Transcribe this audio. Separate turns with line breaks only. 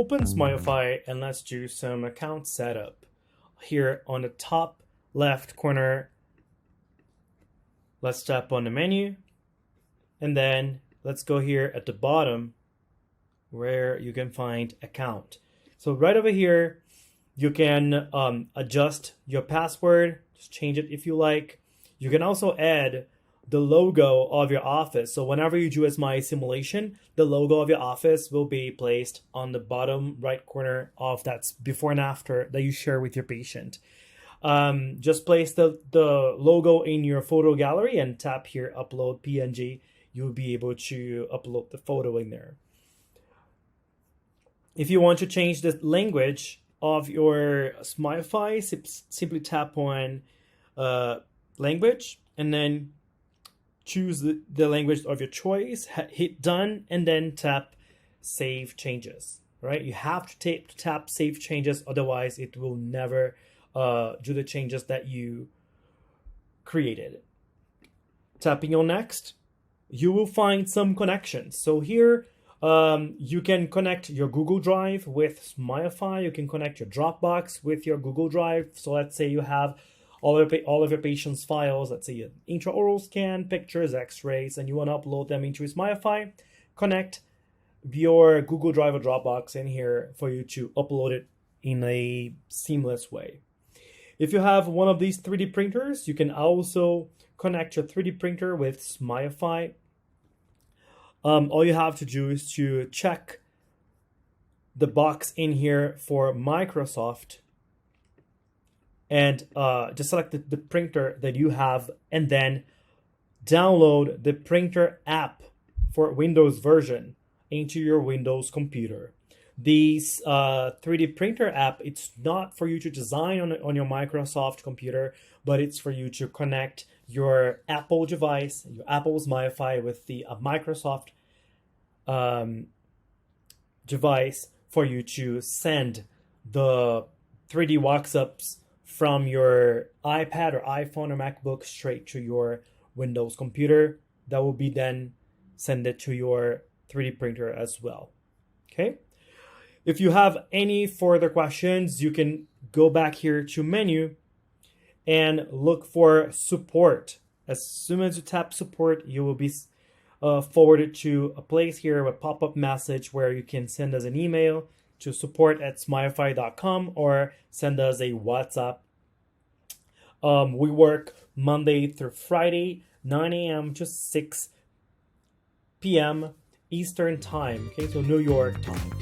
open SmileFy and let's do some account setup. Here on the top left corner, let's tap on the menu, and then let's go here at the bottom where you can find account. So right over here, you can adjust your password, just change it if you like. You can also add the logo of your office. So whenever you do a Smile simulation, the logo of your office will be placed on the bottom right corner of that before and after that you share with your patient. Just place the logo in your photo gallery and tap here, upload PNG. You'll be able to upload the photo in there. If you want to change the language of your SmileFy, simply tap on language and then choose the language of your choice, hit done, and then tap save changes, right? You have to tap save changes, otherwise it will never do the changes that you created. Tapping on next, you will find some connections. So here, you can connect your Google Drive with SmileFy. You can connect your Dropbox with your Google Drive. So let's say you have all of your patient's files, let's say an intraoral scan, pictures, x-rays, and you want to upload them into SmileFy. Connect your Google Drive or Dropbox in here for you to upload it in a seamless way. If you have one of these 3D printers, you can also connect your 3D printer with SmileFy. All you have to do is to check the box in here for Microsoft and just select the printer that you have and then download the printer app for Windows version into your Windows computer. This 3D printer app, it's not for you to design on your Microsoft computer, but it's for you to connect your Apple device, your Apple SmileFy with the Microsoft device for you to send the 3D walk-ups from your iPad or iPhone or MacBook straight to your Windows computer. That will be then send it to your 3D printer as well. Okay. If you have any further questions, you can go back here to menu and look for support. As soon as you tap support, you will be forwarded to a place here, a pop-up message where you can send us an email to support@smilefy.com or send us a WhatsApp. We work Monday through Friday, 9 a.m. to 6 p.m. Eastern time, okay, so New York time.